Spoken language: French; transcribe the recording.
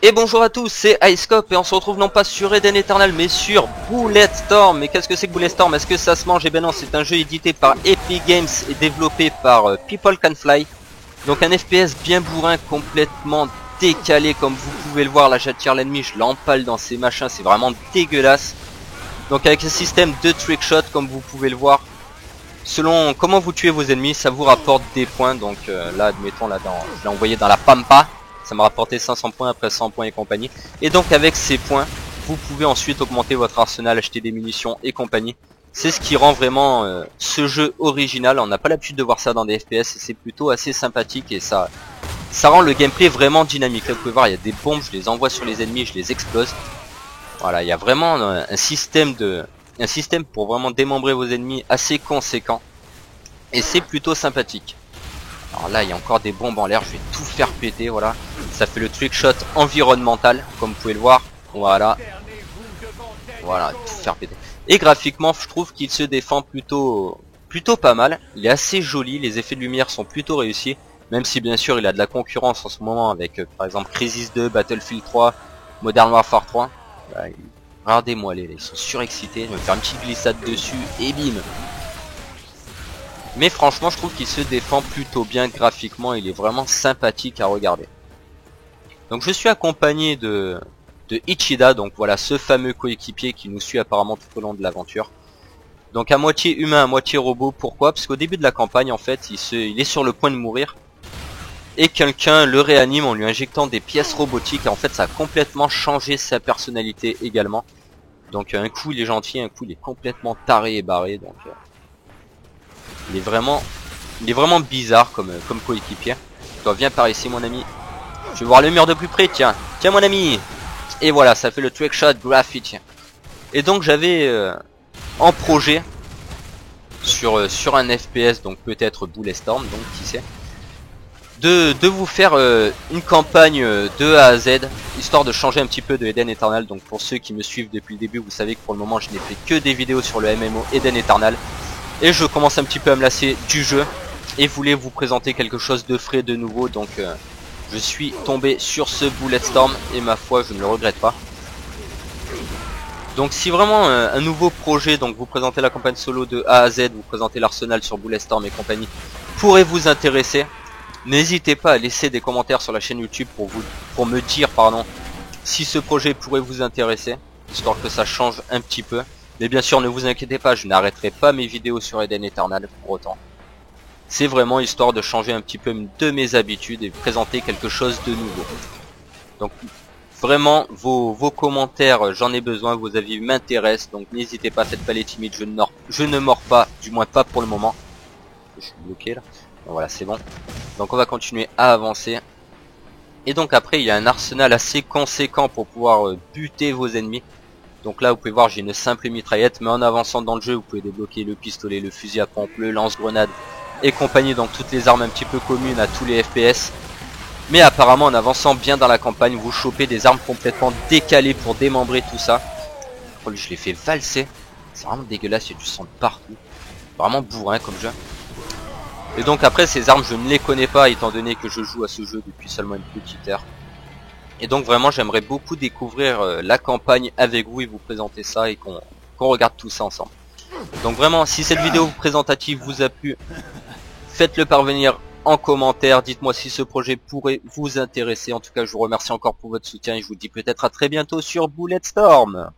Et bonjour à tous, c'est Icecop et on se retrouve non pas sur Eden Eternal mais sur Bulletstorm. Mais qu'est-ce que c'est que Bulletstorm? Est-ce que ça se mange? Eh ben non, c'est un jeu édité par Epic Games et développé par People Can Fly. Donc un FPS bien bourrin, complètement décalé comme vous pouvez le voir. Là j'attire l'ennemi, je l'empale dans ces machins, c'est vraiment dégueulasse. Donc avec un système de trickshot comme vous pouvez le voir. Selon comment vous tuez vos ennemis, ça vous rapporte des points. Donc là admettons, là je l'ai envoyé dans la pampa. Ça m'a rapporté 500 points, après 100 points et compagnie. Et donc avec ces points, vous pouvez ensuite augmenter votre arsenal, acheter des munitions et compagnie. C'est ce qui rend vraiment ce jeu original. On n'a pas l'habitude de voir ça dans des FPS et c'est plutôt assez sympathique. Et ça rend le gameplay vraiment dynamique. Là vous pouvez voir, il y a des bombes, je les envoie sur les ennemis, je les explose. Voilà, il y a vraiment un système pour vraiment démembrer vos ennemis assez conséquent. Et c'est plutôt sympathique. Alors là il y a encore des bombes en l'air, je vais tout faire péter, voilà. Ça fait le trickshot environnemental, comme vous pouvez le voir. Voilà. Voilà, tout faire péter. Et graphiquement je trouve qu'il se défend plutôt pas mal. Il est assez joli, les effets de lumière sont plutôt réussis. Même si bien sûr il a de la concurrence en ce moment avec par exemple Crysis 2, Battlefield 3, Modern Warfare 3. Là, regardez-moi les, ils sont surexcités, je vais me faire une petite glissade dessus et bim. Mais franchement je trouve qu'il se défend plutôt bien graphiquement, il est vraiment sympathique à regarder. Donc je suis accompagné de Ichida, donc voilà ce fameux coéquipier qui nous suit apparemment tout au long de l'aventure. Donc à moitié humain, à moitié robot, pourquoi? Parce qu'au début de la campagne en fait il est sur le point de mourir. Et quelqu'un le réanime en lui injectant des pièces robotiques et en fait ça a complètement changé sa personnalité également. Donc un coup il est gentil, un coup il est complètement taré et barré, donc... Il est vraiment bizarre comme coéquipier. Toi viens par ici mon ami. Je vais voir le mur de plus près, tiens mon ami. Et voilà, ça fait le trickshot graphique. Et donc j'avais en projet sur un FPS, donc peut-être Bulletstorm, donc qui sait, de vous faire une campagne de A à Z, histoire de changer un petit peu de Eden Eternal. Donc pour ceux qui me suivent depuis le début, vous savez que pour le moment je n'ai fait que des vidéos sur le MMO Eden Eternal. Et je commence un petit peu à me lasser du jeu et voulais vous présenter quelque chose de frais, de nouveau. Donc je suis tombé sur ce Bulletstorm et ma foi je ne le regrette pas. Donc si vraiment un nouveau projet, donc vous présentez la campagne solo de A à Z, vous présentez l'arsenal sur Bulletstorm et compagnie, pourrait vous intéresser, n'hésitez pas à laisser des commentaires sur la chaîne YouTube pour me dire si ce projet pourrait vous intéresser, histoire que ça change un petit peu. Mais bien sûr ne vous inquiétez pas, je n'arrêterai pas mes vidéos sur Eden Eternal pour autant. C'est vraiment histoire de changer un petit peu de mes habitudes et présenter quelque chose de nouveau. Donc vraiment vos commentaires, j'en ai besoin, vos avis m'intéressent. Donc n'hésitez pas, faites pas les timides, je ne mords pas, du moins pas pour le moment. Je suis bloqué là, donc voilà c'est bon. Donc on va continuer à avancer. Et donc après il y a un arsenal assez conséquent pour pouvoir buter vos ennemis. Donc là vous pouvez voir j'ai une simple mitraillette, mais en avançant dans le jeu vous pouvez débloquer le pistolet, le fusil à pompe, le lance-grenade et compagnie, donc toutes les armes un petit peu communes à tous les FPS. Mais apparemment en avançant bien dans la campagne vous chopez des armes complètement décalées pour démembrer tout ça. Oh lui je l'ai fait valser, c'est vraiment dégueulasse, il y a du sang de partout. Vraiment bourrin comme jeu. Et donc après ces armes je ne les connais pas étant donné que je joue à ce jeu depuis seulement une petite heure. Et donc vraiment j'aimerais beaucoup découvrir la campagne avec vous et vous présenter ça et qu'on regarde tout ça ensemble. Donc vraiment si cette vidéo présentative vous a plu, faites-le parvenir en commentaire, dites-moi si ce projet pourrait vous intéresser. En tout cas je vous remercie encore pour votre soutien et je vous dis peut-être à très bientôt sur Bulletstorm.